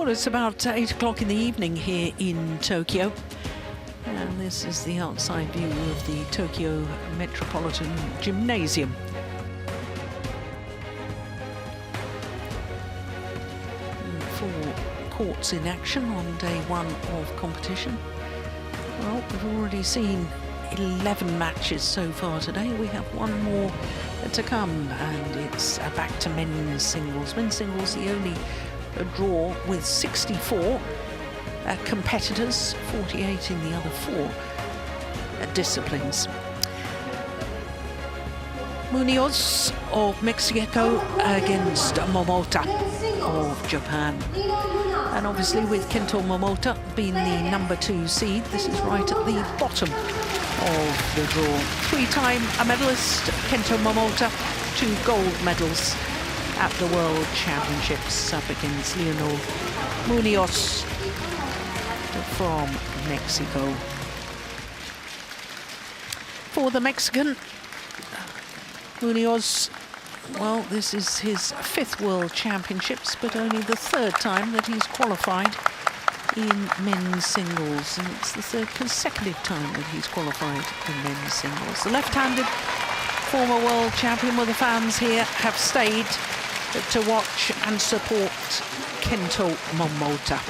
Well, it's about 8 o'clock in the evening here in Tokyo. And this is the outside view of the Tokyo Metropolitan Gymnasium. And 4 courts in action on day 1 of competition. Well, we've already seen 11 matches so far today. We have 1 more to come, and it's back to men's singles. Men's singles, the only draw with 64 competitors, 48 in the other 4 disciplines. Munoz of Mexico against Momota of Japan. And obviously with Kento Momota being the number 2 seed, this is right at the bottom of the draw. 3-time medalist Kento Momota, 2 gold medals at the World Championships, up against Lino Munoz from Mexico. For the Mexican, Munoz, well, this is his 5th World Championships, but only the 3rd time that he's qualified in men's singles, and it's the 3rd consecutive time that he's qualified in men's singles. The left-handed former world champion, with the fans here have stayed to watch and support Kento Momota.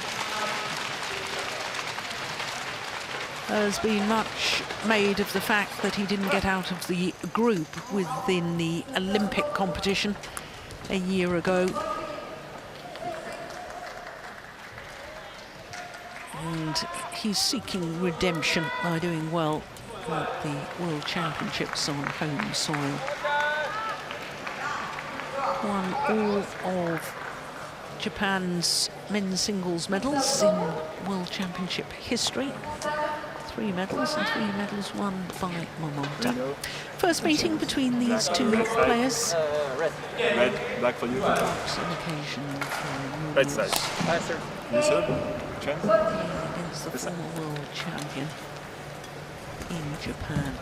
There's been much made of the fact that he didn't get out of the group within the Olympic competition a year ago. And he's seeking redemption by doing well at the World Championships on home soil. Won all of Japan's men's singles medals in World Championship history. 3 medals, and 3 medals won by Momota. First meeting between these 2 players. Red, black for you. Occasion for Right side. Yes, sir. Against the former world champion in Japan.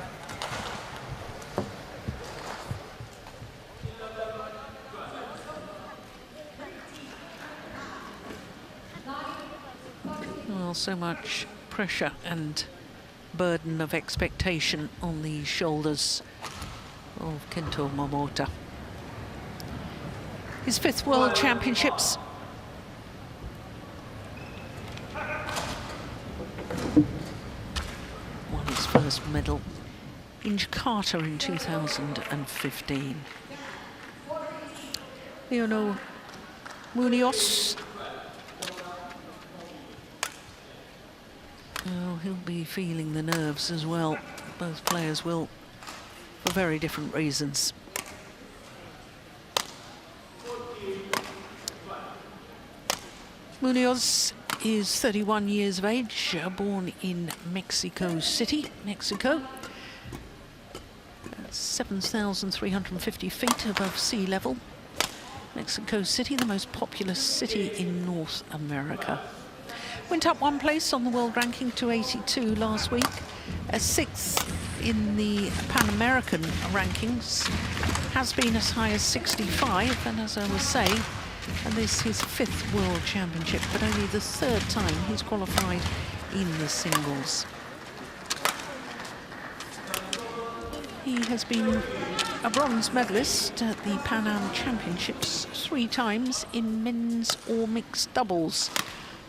Well, so much pressure and burden of expectation on the shoulders of Kento Momota. His 5th World Championships. Won his first medal in Jakarta in 2015. Lino Munoz. Oh, he'll be feeling the nerves as well. Both players will, for very different reasons. Munoz is 31 years of age, born in Mexico City, Mexico. 7,350 feet above sea level. Mexico City, the most populous city in North America. Went up 1 place on the world ranking to 82 last week, a 6th in the Pan American rankings, has been as high as 65, and as I was saying, and this is his 5th World Championship, but only the 3rd time he's qualified in the singles. He has been a bronze medalist at the Pan Am Championships 3 times in men's or mixed doubles,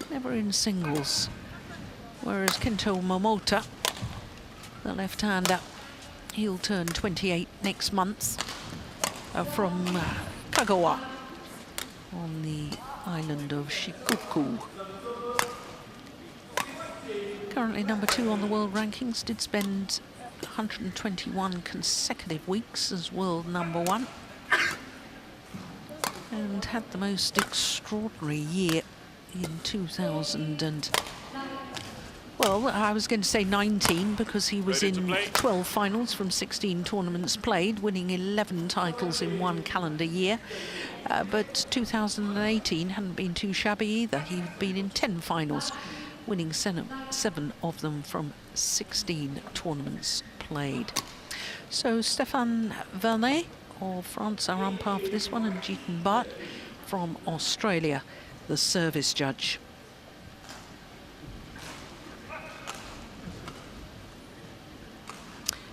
never in singles. Whereas Kento Momota, the left-hander, he'll turn 28 next month, from Kagawa on the island of Shikoku. Currently number 2 on the world rankings, did spend 121 consecutive weeks as world number 1, and had the most extraordinary year in 2000 and, well, I was going to say 19, because he was in 12 finals from 16 tournaments played, winning 11 titles in 1 calendar year. But 2018 hadn't been too shabby either. He'd been in 10 finals, winning 7 of them from 16 tournaments played. So Stéphane Vernet of France are on par for this one, and Jeetan Bhatt from Australia the service judge.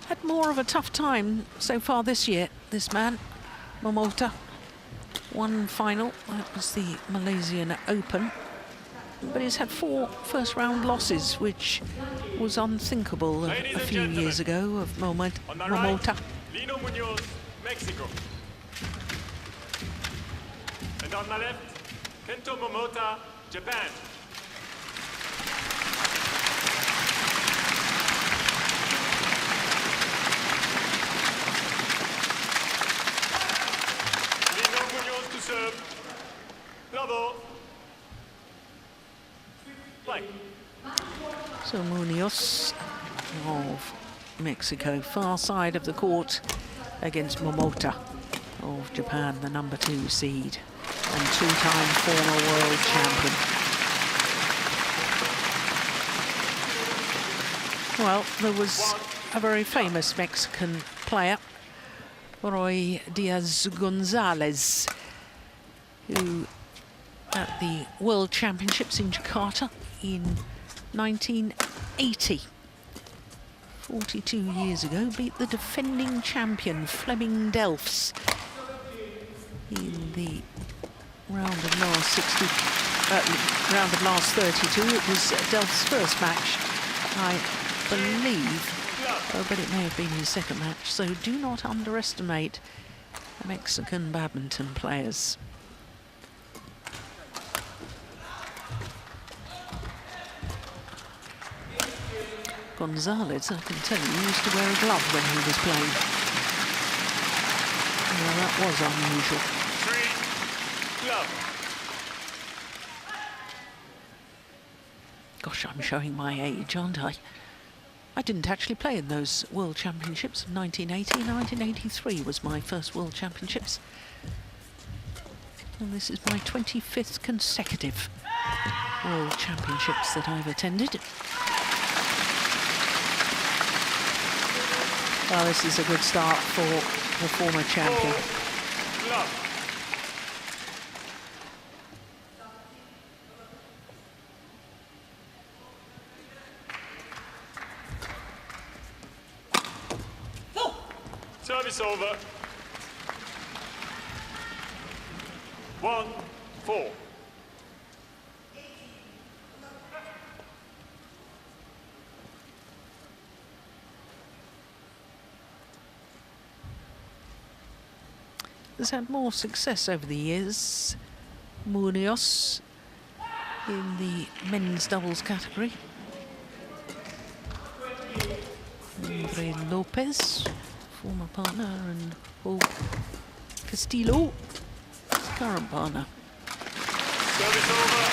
Had more of a tough time so far this year, this man, Momota. One final, that was the Malaysian Open. But he's had 4 first-round losses, which was unthinkable a few years ago of Momota. Right, Lino Munoz, Mexico. And on my left, Kento Momota, Japan. Lino Munoz to serve. Bravo. Play. So Munoz of Mexico, far side of the court against Momota of Japan, the number 2 seed and 2-time former world champion. Well, there was a very famous Mexican player, Roy Diaz-Gonzalez, who at the World Championships in Jakarta in 1980, 42 years ago, beat the defending champion Fleming Delfs in the round of last 32. It was Delf's first match, I believe, but it may have been his second match. So do not underestimate Mexican badminton players. Gonzalez, I can tell you, used to wear a glove when he was playing. Well, that was unusual. 3, glove. Gosh, I'm showing my age, aren't I? I didn't actually play in those World Championships of 1980. 1983 was my first World Championships. And this is my 25th consecutive World Championships that I've attended. Well, this is a good start for the former champion. Love. Service over. 1-4. Has had more success over the years. Munoz in the men's doubles category. Andre Lopez, former partner, and Paul Castillo, current partner. Service over.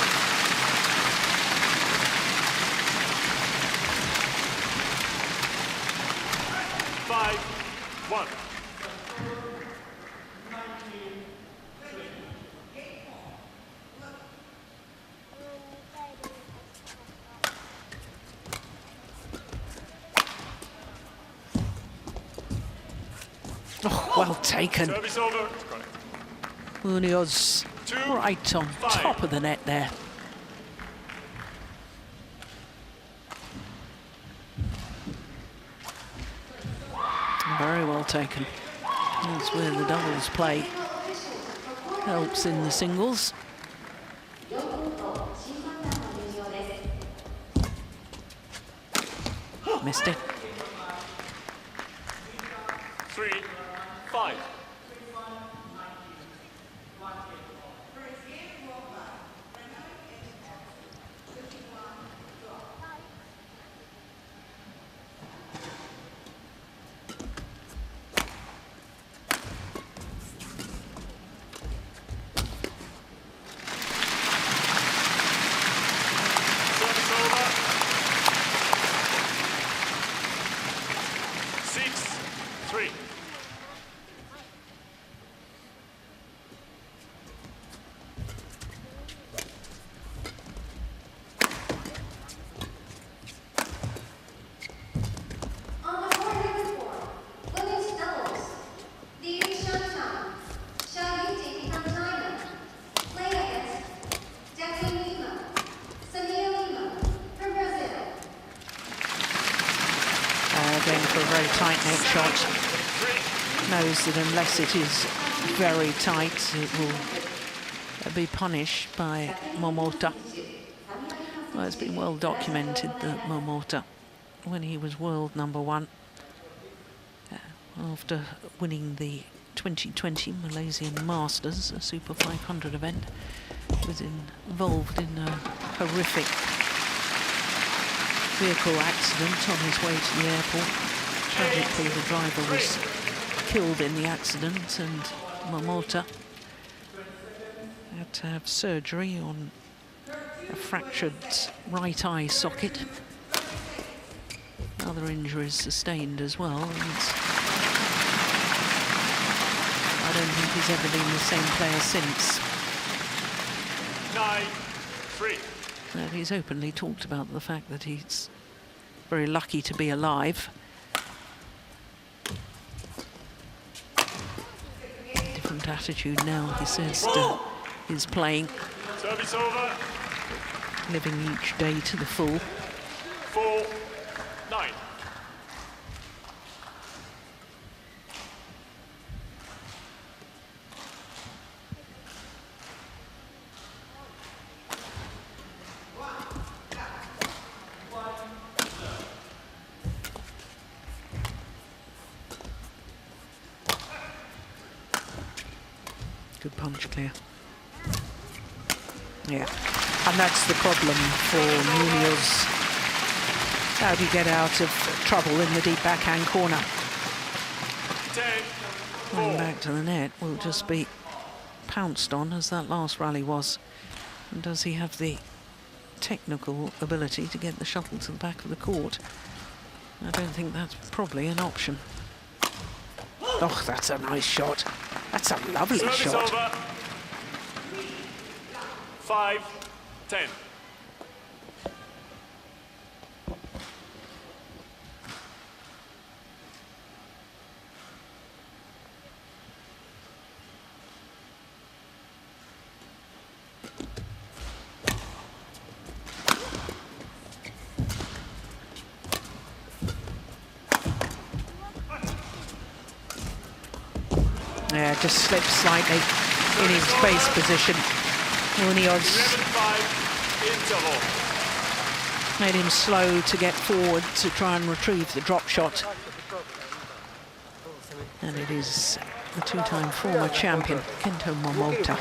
5-1. Oh, well taken. Service over. Munoz 2, right on 5. top of the net there. Very well taken. That's where the doubles play helps in the singles. Missed it. 3-5. Service over. 6-3. drop shot. Knows that unless it is very tight, it will be punished by Momota. Well, it's been well documented that Momota, when he was world #1, after winning the 2020 Malaysian Masters, a Super 500 event, was involved in a horrific vehicle accident on his way to the airport. Tragically, the driver was killed in the accident, and Momota had to have surgery on a fractured right eye socket. Other injuries sustained as well. And I don't think he's ever been the same player since. 9-3. And he's openly talked about the fact that he's very lucky to be alive. Different attitude now, he says, to his playing. Service over. Living each day to the full. 4-9. Good punch, clear. Yeah, and that's the problem for Munoz. How do you get out of trouble in the deep backhand corner? 10-4. Going back to the net will just be pounced on, as that last rally was. And does he have the technical ability to get the shuttle to the back of the court? I don't think that's probably an option. Oh, that's a nice shot. That's a lovely Service shot. over. 5-10. Yeah, just slipped slightly in his base position. Munoz 11-5 interval. made him slow to get forward to try and retrieve the drop shot. And it is the two-time former champion, Kento Momota,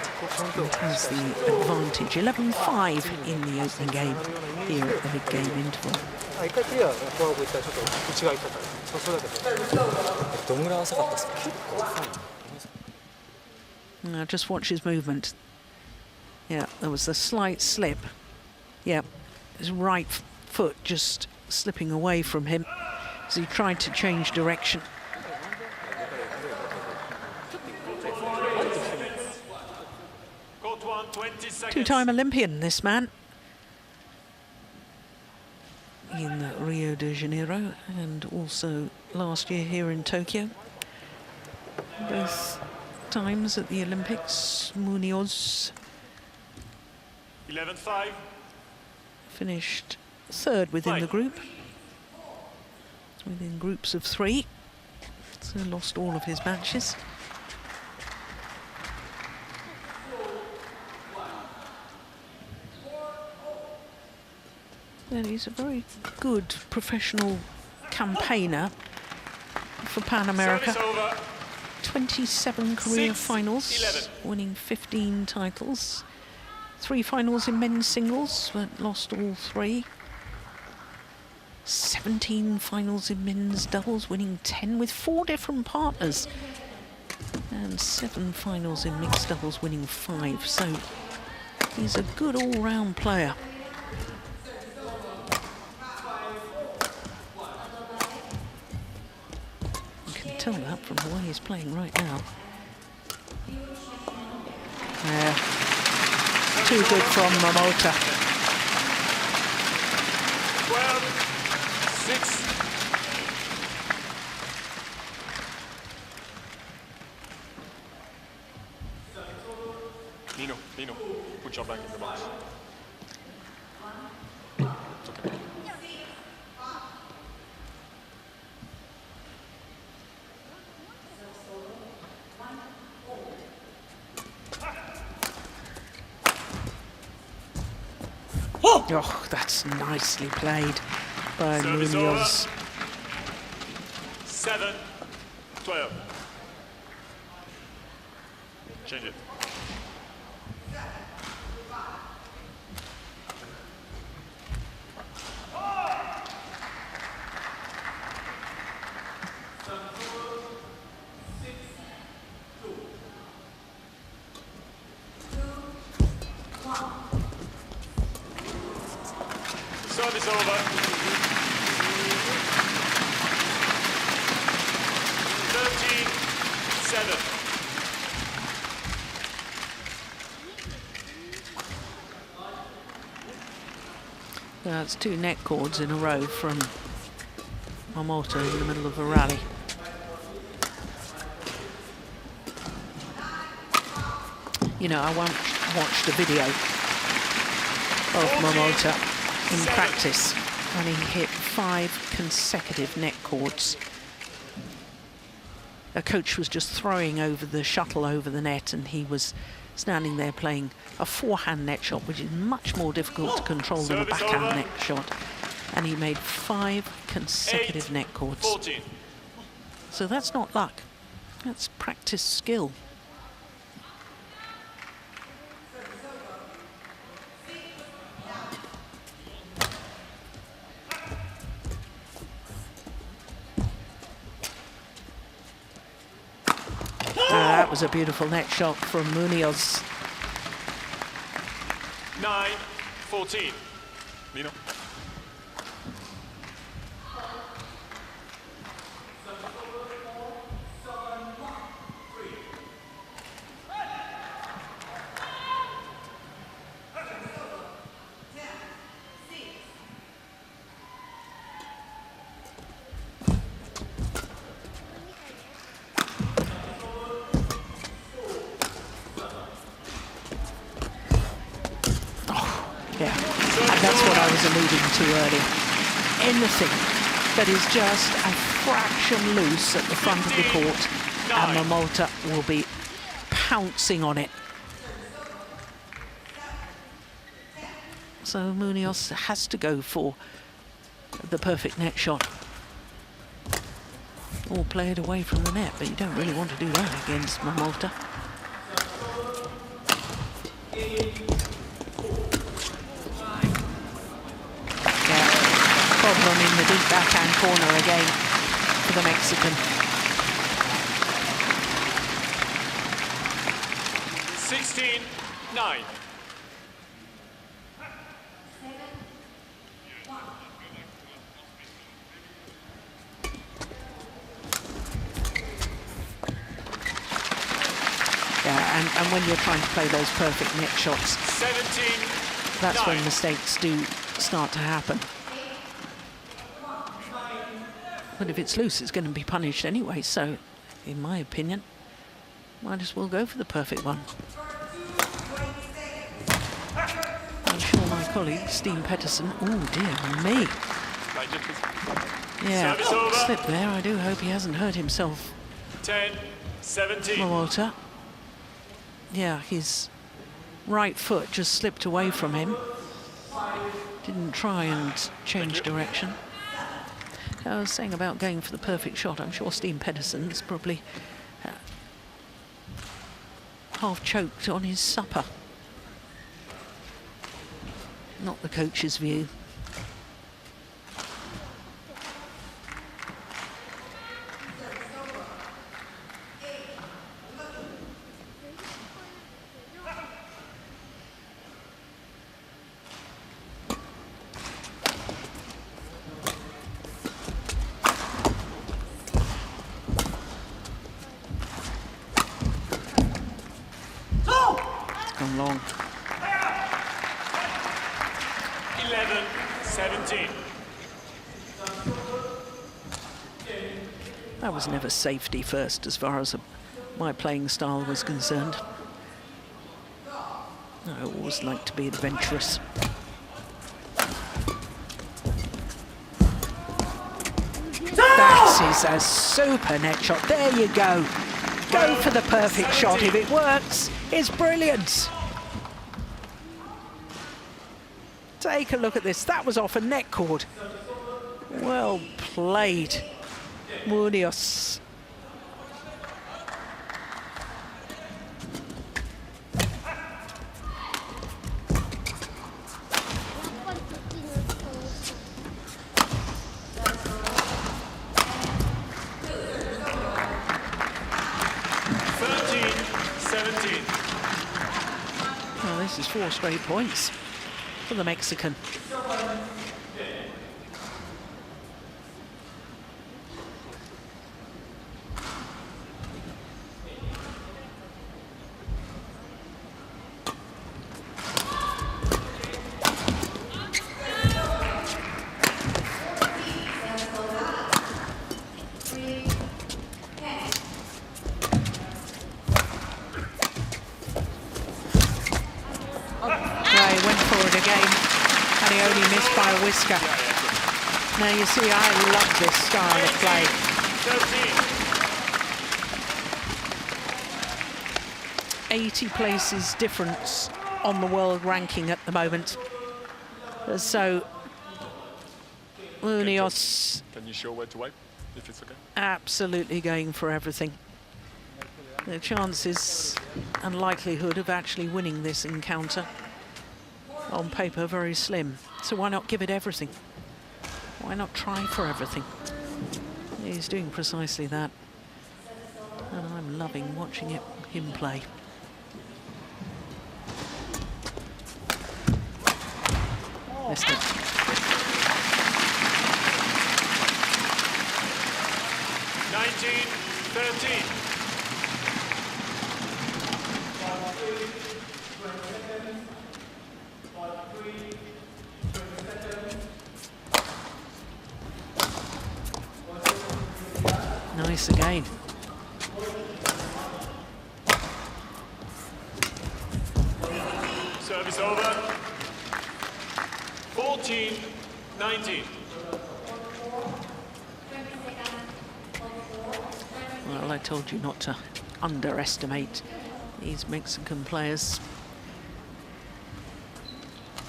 who has the advantage. 11-5 in the opening game here at the big game interval. Now just watch his movement. Yeah, there was a slight slip. Yeah, his right foot just slipping away from him as he tried to change direction. Two-time Olympian, this man, in Rio de Janeiro and also last year here in Tokyo. Both times at the Olympics, Munoz 11-5. finished third within the group, within groups of 3, so lost all of his matches. And he's a very good professional campaigner for Pan America. 27 career finals, 11. winning 15 titles. 3 finals in men's singles, but lost all 3. 17 finals in men's doubles, winning 10 with 4 different partners. And 7 finals in mixed doubles, winning 5. So he's a good all-round player. You can tell that from the way he's playing right now. Too good from Momota. 12-6. Lino, put your back in the box. It's okay. Oh, that's nicely played by Service Munoz. 7-12. Change it. Service over. 13-7. That's 2 net cords in a row from Momota in the middle of a rally. You know, I watched a video of Momota in practice, and he hit 5 consecutive net cords. A coach was just throwing over the shuttle over the net, and he was standing there playing a forehand net shot, which is much more difficult to control than a backhand net shot. And he made 5 consecutive net cords. 14. So that's not luck, that's practice skill. That was a beautiful net shot from Munoz. 9-14. Lino. Yeah, and that's what I was alluding to earlier. Anything that is just a fraction loose at the front of the court, and Momota will be pouncing on it. So Munoz has to go for the perfect net shot. Or play it away from the net, but you don't really want to do that against Momota. Problem in the deep backhand corner again for the Mexican. 16-9. Yeah, and when you're trying to play those perfect net shots, 17-9. that's when mistakes do start to happen. But if it's loose, it's going to be punished anyway, so, in my opinion, might as well go for the perfect one. I'm sure my colleague, Steen Pettersson, oh dear me. Yeah, slip there. I do hope he hasn't hurt himself. 10-17. Momota. Yeah, his right foot just slipped away from him. Didn't try and change direction. I was saying about going for the perfect shot. I'm sure Steen Pettersson is probably half choked on his supper. Not the coach's view. Gone long. 11-17. That was never safety first as far as my playing style was concerned. I always like to be adventurous. That is a super net shot. There you go. Go for the perfect shot. If it works, it's brilliant. Take a look at this. That was off a net cord. Well played, Munoz. Well, this is 4 straight points for the Mexican. Now you see, I love this style of play. 80 places difference on the world ranking at the moment. So Munoz, can you show where to wipe, if it's okay? Absolutely going for everything. The chances and likelihood of actually winning this encounter on paper very slim. So why not give it everything? Why not try for everything? He's doing precisely that. And I'm loving watching him play. Missed it. Nice again. Service over. 14-19. Well, I told you not to underestimate these Mexican players.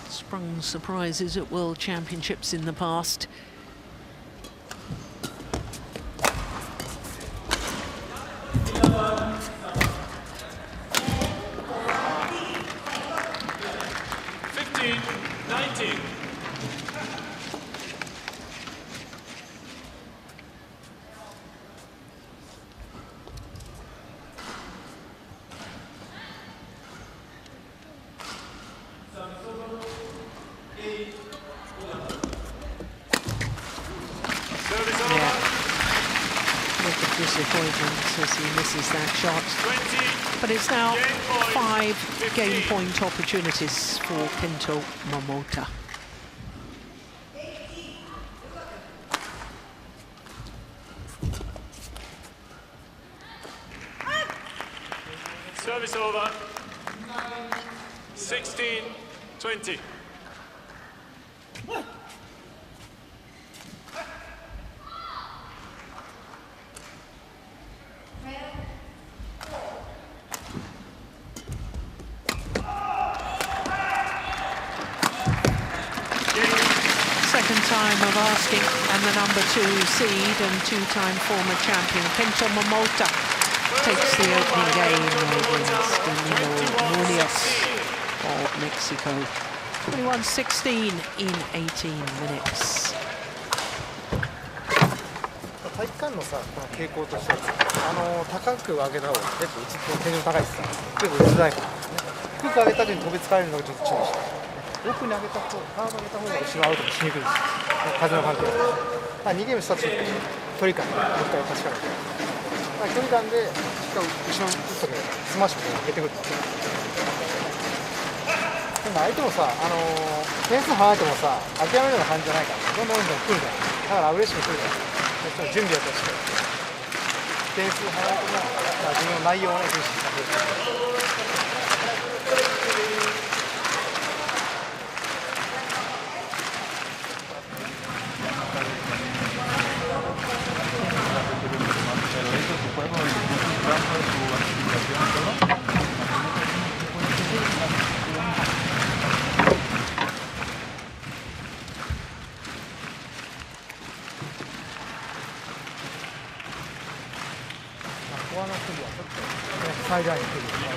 Sprung surprises at World Championships in the past. As he misses that shot. But it's now 5 game point opportunities for Kento Momota. Service over. 16-20. Time of asking, and the number 2 seed and 2-time former champion Kento Momota takes the opening game against Lino Munoz of Mexico. 21-16 in 18 minutes. 体育館のさ、この傾向としては高く上げた方が結構天井高いしさ、結構打ちづらいから、低く上げた時に飛びつかれるのがちょっと注意して。 奥に上げた方、ハード上げた方が後ろアウトにしにくいです。風の関係で。2ゲームスタートすると距離感、もう一回確かめて。距離感でしっかり後ろに打つときにスマッシュを上げてくる。でも相手もさ、点数離れてもさ、諦めるような感じじゃないから、どんどん来るから。だからアグレッシブに来るから、準備をとして、点数離れても、自分の内容をね、重視させる。 Well, フォアの距離はちょっと、ね、サイドラインの距離が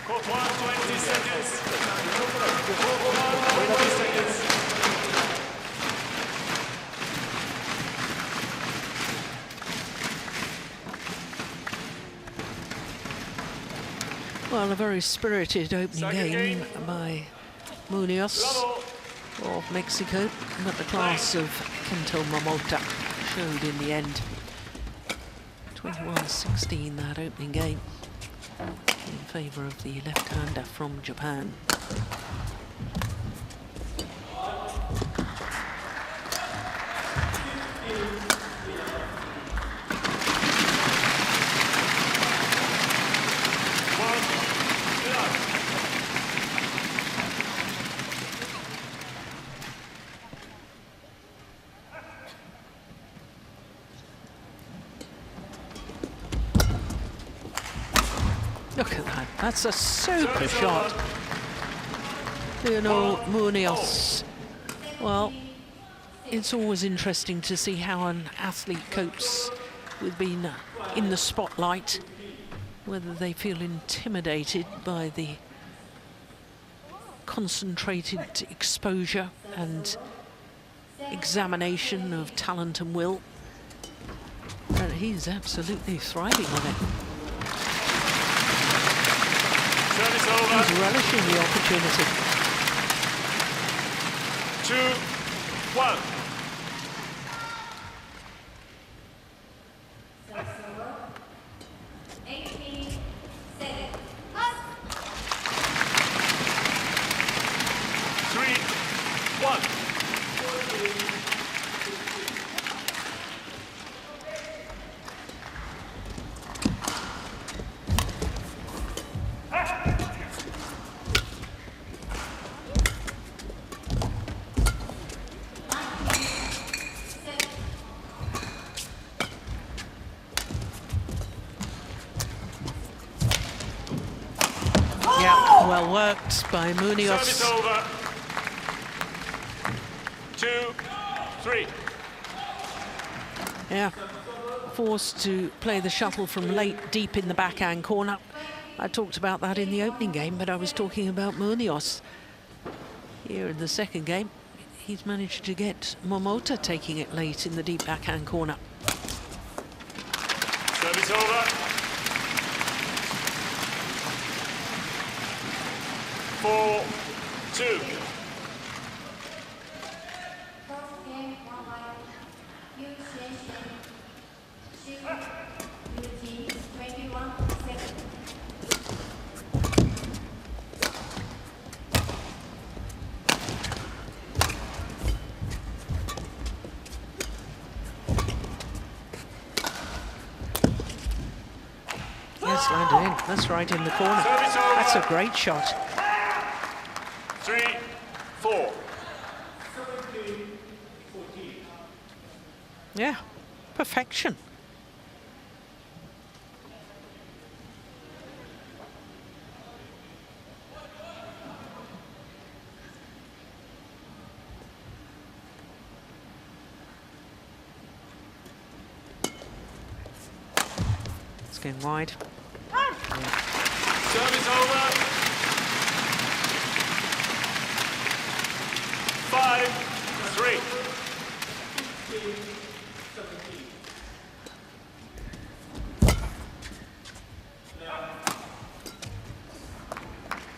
Court 1, 20 seconds. 20 seconds. Well, a very spirited opening game by Munoz of Mexico, but the class of Kento Momota showed in the end. 21-16 that opening game in favour of the left-hander from Japan. Look at that, that's a super shot. Lino Munoz. Well, it's always interesting to see how an athlete copes with being in the spotlight, whether they feel intimidated by the concentrated exposure and examination of talent and will. And he's absolutely thriving on it. Service over. He's relishing the opportunity. 2-1. Well worked by Munoz. Service over. 2-3. Yeah, forced to play the shuttle from late, deep in the backhand corner. I talked about that in the opening game, but I was talking about Munoz. Here in the second game, he's managed to get Momota taking it late in the deep backhand corner. Service over. 4-2. Yes, landed in. That's right in the corner. That's a great shot. 3-4. Yeah, perfection. It's getting wide. Service over. 5-3.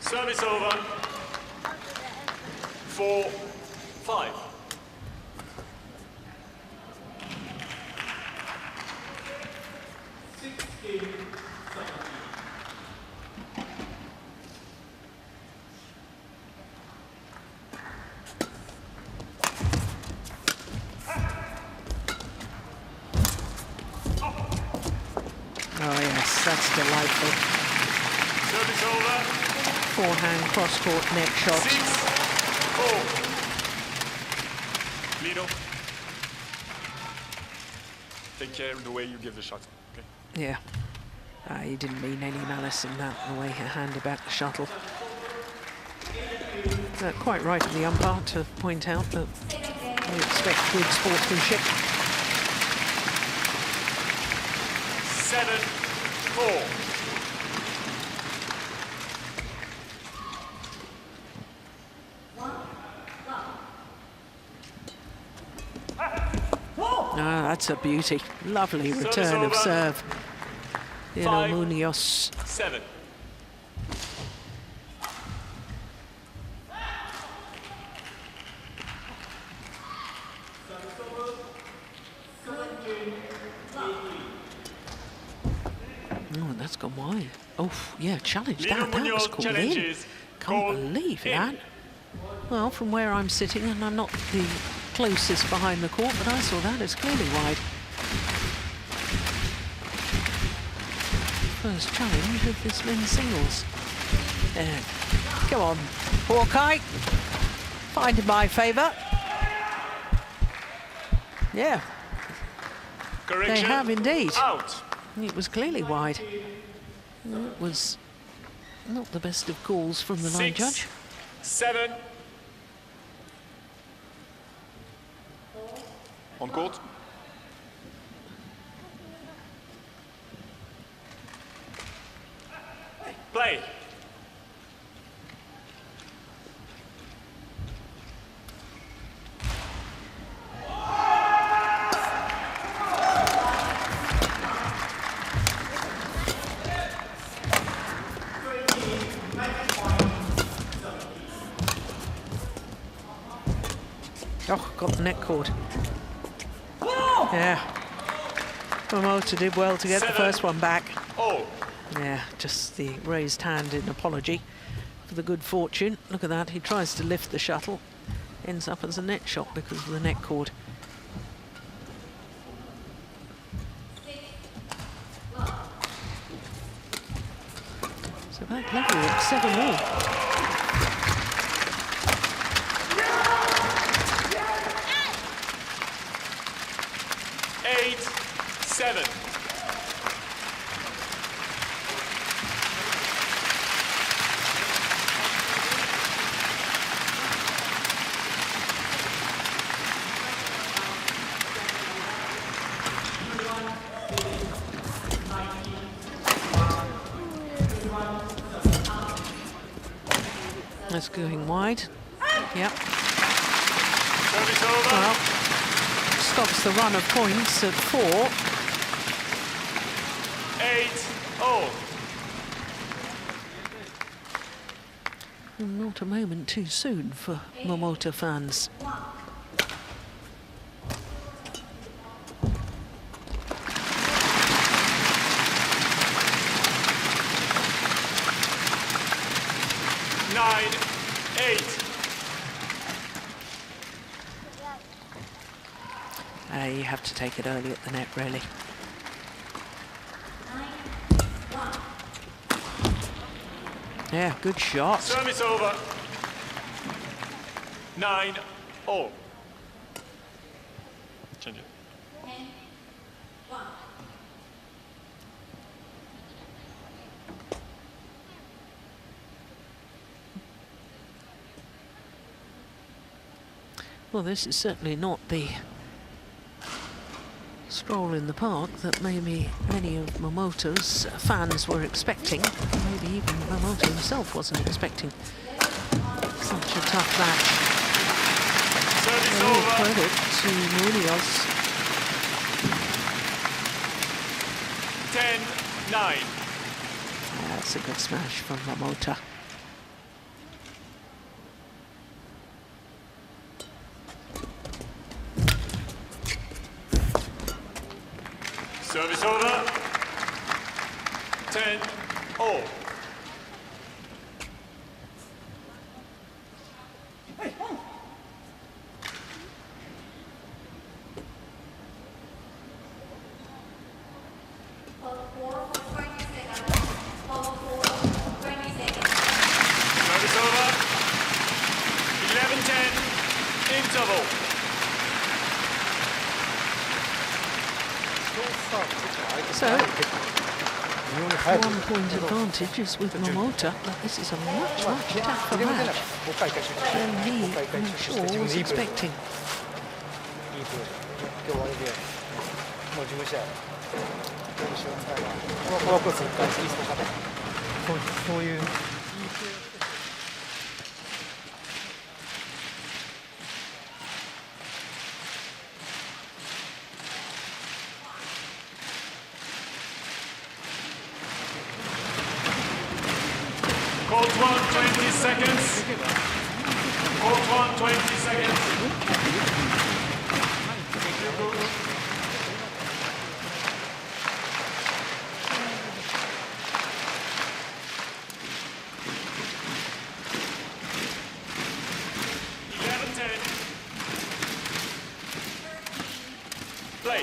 Service over. 4-5. Oh yes, that's delightful. Service over. Forehand cross-court net shot. 6-4. Lino. take care of the way you give the shot. Okay. Yeah. He didn't mean any malice in that, the way he handed back the shuttle. Quite right of the umpire to point out that we expect good sportsmanship. 7-4. Ah, that's a beauty. Lovely return of serve. Lino Munoz. 7. Oh, that's gone wide. Oh, yeah, challenge Lino that. That was Munoz called in. challenges. Can't Goal believe in. that. Well, from where I'm sitting, and I'm not the closest behind the court, but I saw that as clearly wide. First challenge of this men's singles. There. Go on, Hawkeye. Find in my favour. Yeah, Correction. they have indeed. Out. It was clearly wide. It was not the best of calls from the line 6, judge. 7. On court. Play. Oh, got the net cord. Yeah. Momota did well to get the first one back. Oh. Yeah, just the raised hand in apology for the good fortune. Look at that, he tries to lift the shuttle. Ends up as a net shot because of the net cord. So back level at 7-all. Seven. That's going wide. Yep. Service over. Well, stops the run of points at 4. 8-0. Not a moment too soon for Momota fans. You have to take it early at the net, really. Yeah, good shot. Service over. 9-0. Change it. Well, this is certainly not the stroll in the park that maybe many of Momota's fans were expecting. Maybe even Momota himself wasn't expecting such a tough match. Service All over. credit to Munoz. 10-9. That's a good smash from Momota. Service over. 10-0. Service over. 11-10. Interval. So, 微妙に早く one point advantage is with Momota, but this is a much, much tougher 入れませんなら match もう一回回収 than も he, う一回回 I'm 収して sure, 自分 was でいいプレー expecting. いいプレー今日はあれでもう自分試合どうしようみたいなこのコース1回リストかねそういう Court 1, 20 seconds. Court 1, 20 seconds. Play.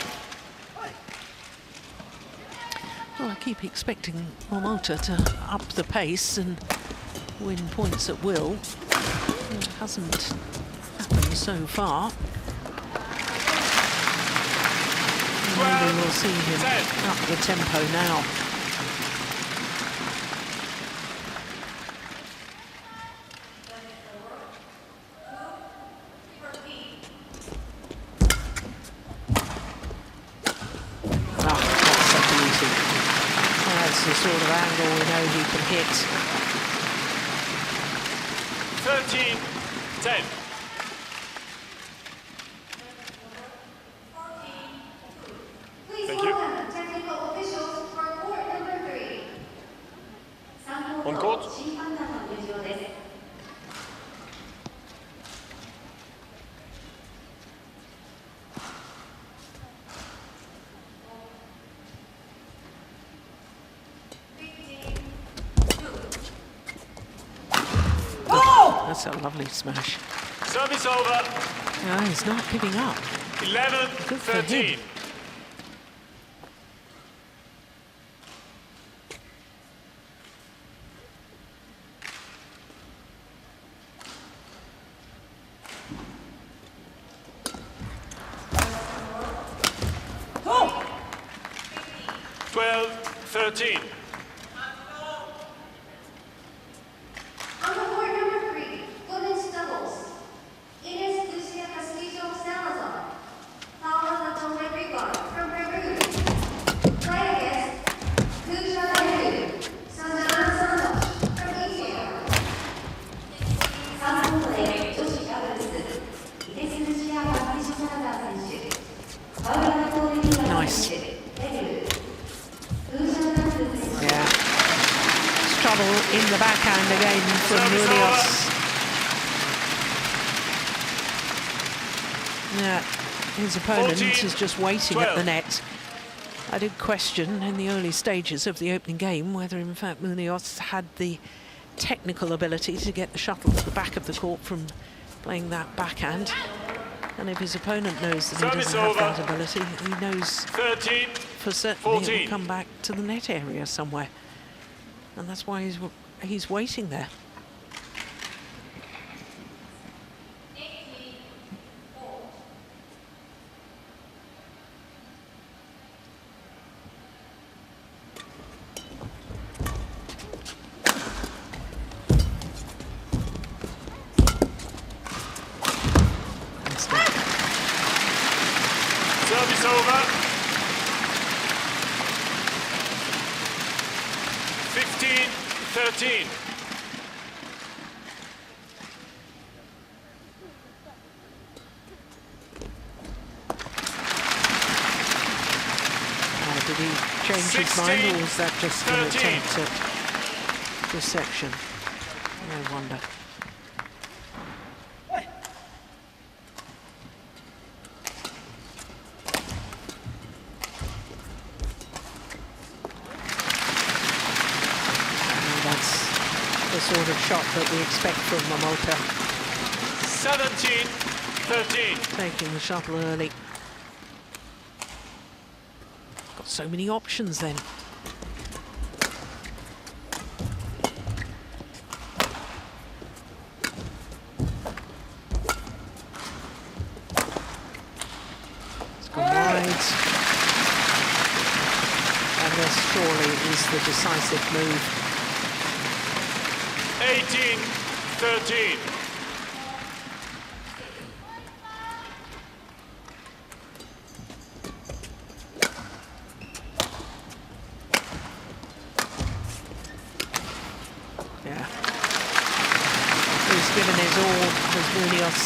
Well, I keep expecting Momota to up the pace and win points at will. It hasn't happened so far. Maybe we'll see him 10. up the tempo now. That's a beauty. That's the sort of angle we know he can hit. 13, 10. Thank you. On court. That's a lovely smash. Service over. No, he's not giving up. 11, Good for 13. him. Oh! 12, 13. On the court number 3, women's doubles. Ines Lucia Castillo Salazar. Paula Natome Rigon from Peru. Play against Lucia Peru. Sudirman Santos from India. 3本目、女子ダブルス。イネス・ルシア・カスティジョ・サラダー選手。パウラ・ナトーレ・リガー選手。ペルー。Yeah. Trouble in the backhand again from Munoz. Yeah, his opponent 14, is just waiting at the 12. net. I did question in the early stages of the opening game whether in fact Munoz had the technical ability to get the shuttle to the back of the court from playing that backhand. And if his opponent knows that he Service doesn't have that over. ability, he knows 13, for certain 14. he'll come back to the net area somewhere. And that's why he's waiting there. service over. 15, 13. Did he change his mind, or was that just an 13. attempt at deception? No wonder. That's the sort of shot that we expect from Momota. 17, 13. Taking the shuttle early. Got so many options then. It's gone wide. this surely is the decisive move. 18-13. Yeah. He's given his all, as Munoz.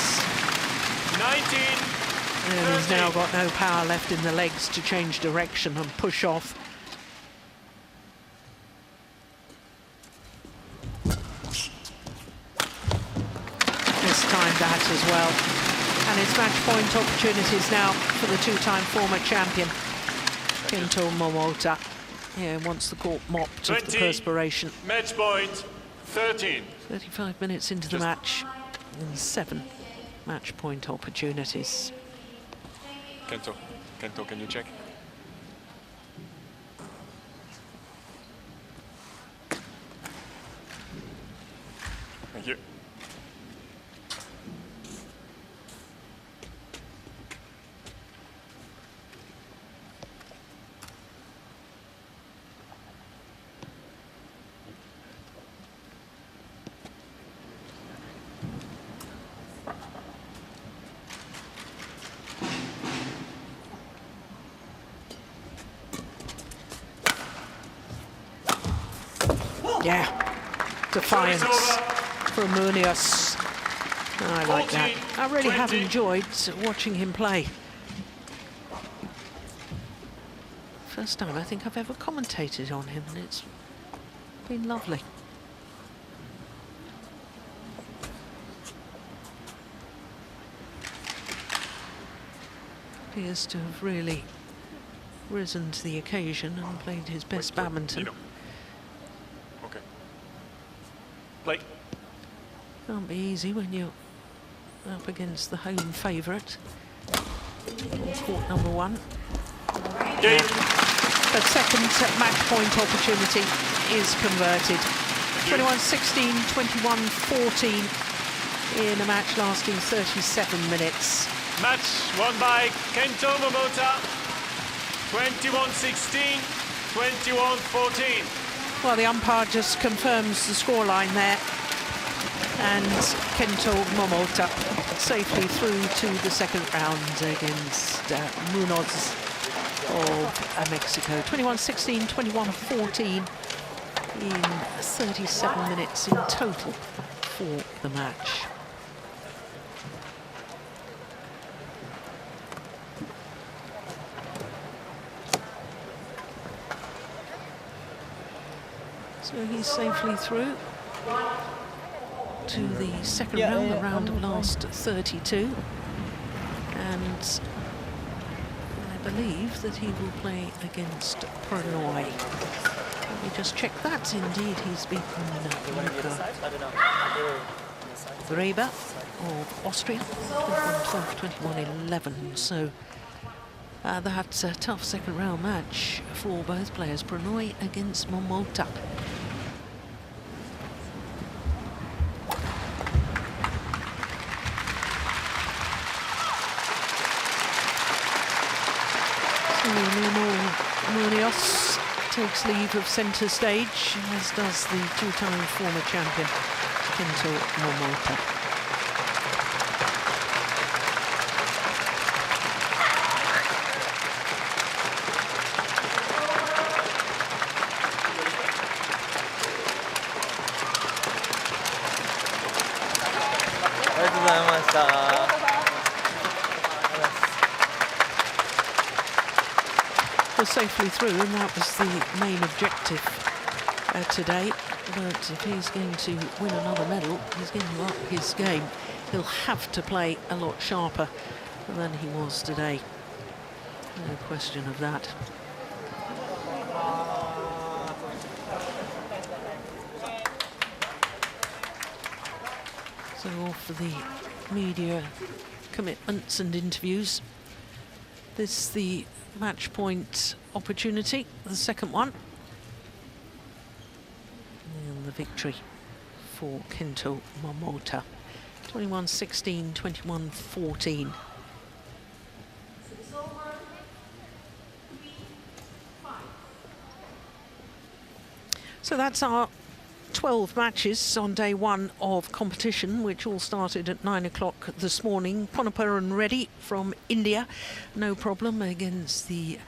19. And he's now got no power left in the legs to change direction and push off. Mistimed that as well. And it's match point opportunities now for the two-time former champion, Kento Momota. Yeah, wants the court mopped of the 20. perspiration. Match point 13. 35 minutes into the match and 7 match point opportunities. Kento, can you check? Thank you. Yeah, defiance from Munoz. I like that. I really have enjoyed watching him play. First time I think I've ever commentated on him, and it's been lovely. Appears to have really risen to the occasion and played his best badminton. Lino. Okay. Play. Can't be easy when you're up against the home favourite. Court number 1. Game. The second match point opportunity is converted. 21-16, 21-14 in a match lasting 37 minutes. Match won by Kento Momota. 21-16, 21-14. Well, the umpire just confirms the scoreline there. And Kento Momota safely through to the second round against Munoz of Mexico. 21-16, 21-14 in 37 minutes in total for the match. So he's safely through to the second round, the round of last 32. And I believe that he will play against Pranoy. Let me just check that. Indeed, he's beaten Breber of Austria, 21-12, 21-11. So that's a tough second round match for both players. Pranoy against Momota. Lino Munoz takes leave of centre stage, as does the two-time former champion, Kento Momota. Safely through, and that was the main objective today. But if he's going to win another medal, he's going to up his game. He'll have to play a lot sharper than he was today. No question of that. So off for the media commitments and interviews. This is the match point opportunity, the second one. And the victory for Kento Momota. 21-16, 21-14. So that's our 12 matches on day one of competition, which all started at 9 o'clock this morning. Ponapur and Reddy from India, no problem against the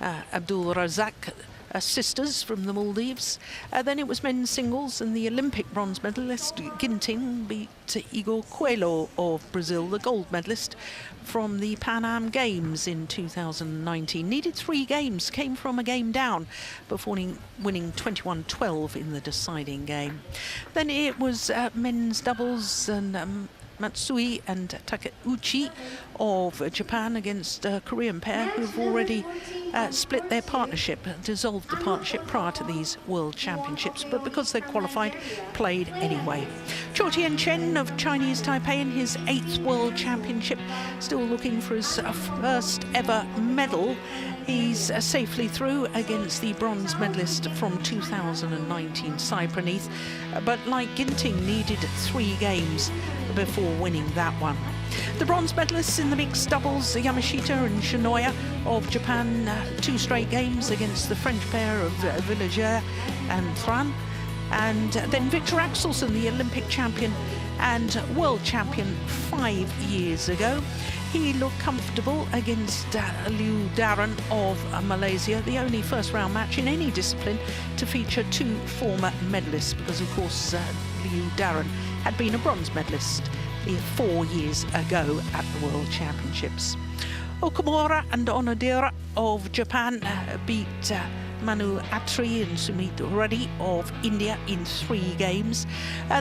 Abdul Razak sisters from the Maldives. Then it was men's singles, and the Olympic bronze medalist Ginting beat Igor Coelho of Brazil, the gold medalist from the Pan Am Games in 2019. Needed 3 games, came from a game down before winning 21-12 in the deciding game. Then it was men's doubles, and Matsui and Takeuchi of Japan against a Korean pair who've already split their partnership, dissolved the partnership prior to these World Championships, but because they qualified, played anyway. Zhou Tianchen of Chinese Taipei in his 8th World Championship, still looking for his first ever medal. He's safely through against the bronze medalist from 2019, Sai Praneeth, but like Ginting, needed 3 games before winning that one. The bronze medalists in the mixed doubles, Yamashita and Shinoya of Japan, 2 straight games against the French pair of Villager and Tran. And then Victor Axelsen, the Olympic champion and world champion 5 years ago. He looked comfortable against Liu Darren of Malaysia, the only first round match in any discipline to feature 2 former medalists, because of course Liu Darren had been a bronze medalist 4 years ago at the World Championships. Okamura and Onodera of Japan beat Manu Atri and Sumit Reddy of India in 3 games.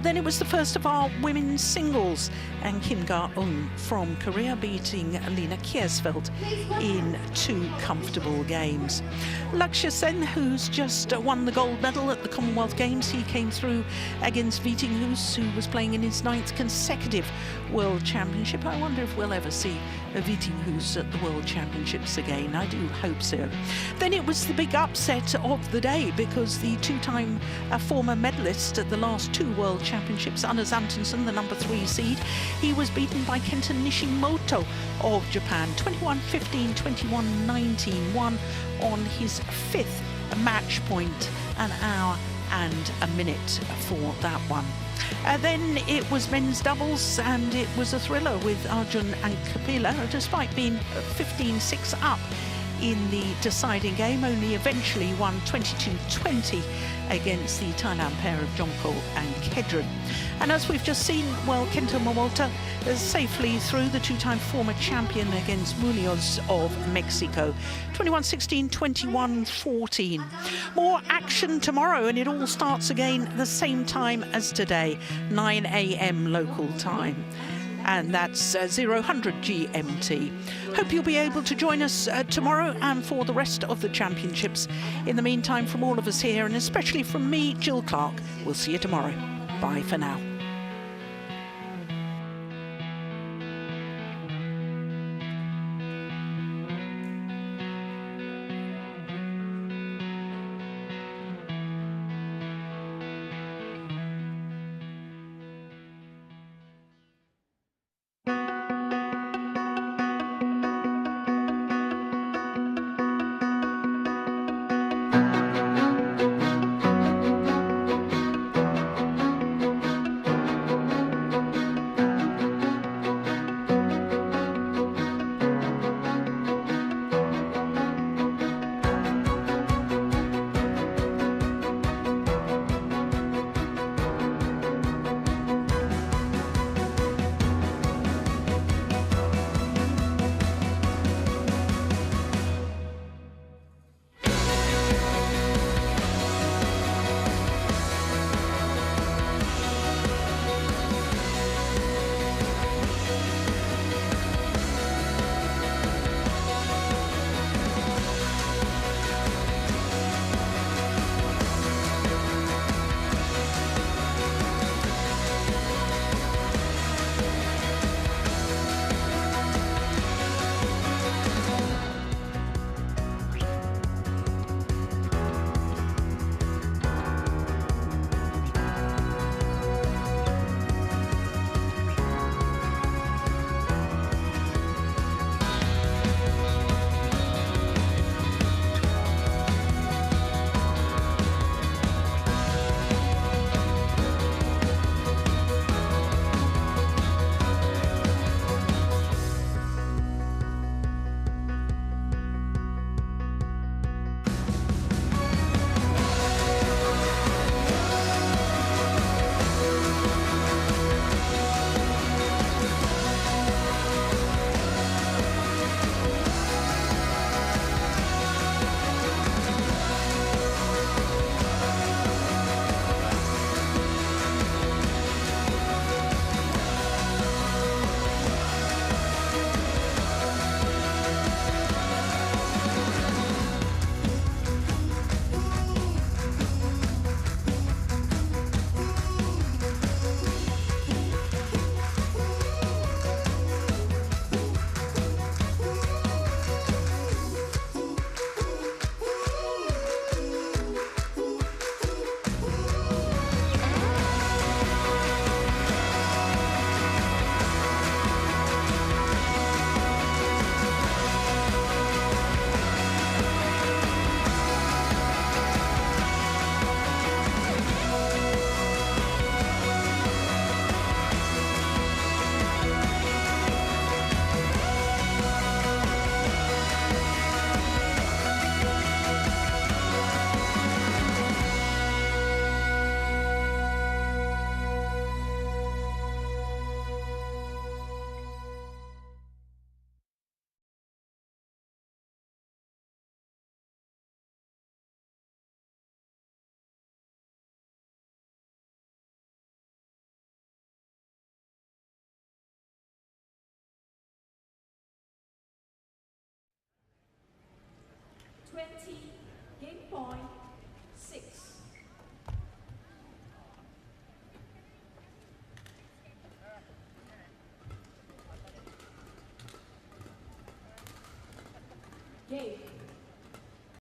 Then it was the first of our women's singles, and Kim Ga-eun from Korea beating Lina Kiersfeldt in 2 comfortable games. Lakshya Sen, who's just won the gold medal at the Commonwealth Games, he came through against Vitinghus, who was playing in his 9th consecutive World Championship. I wonder if we'll ever see a Vitinghus at the World Championships again. I do hope so. Then it was the big upset of the day, because the 2-time former medalist at the last 2 World Championships, Anders Antonsen, the number 3 seed, he was beaten by Kenta Nishimoto of Japan, 21-15, 21-19, won on his 5th match point, an hour and a minute for that one. Then it was men's doubles, and it was a thriller with Arjun and Kapila, despite being 15-6 up in the deciding game, only eventually won 22-20 against the Thailand pair of Jonko and Kedren. And as we've just seen, well, Kento Momota is safely through, the 2-time former champion against Munoz of Mexico, 21-16, 21-14. More action tomorrow, and it all starts again the same time as today, 9 a.m. local time. And that's 0000 GMT. Hope you'll be able to join us tomorrow and for the rest of the championships. In the meantime, from all of us here, and especially from me, Jill Clark, we'll see you tomorrow. Bye for now. 20, game point 6. Game.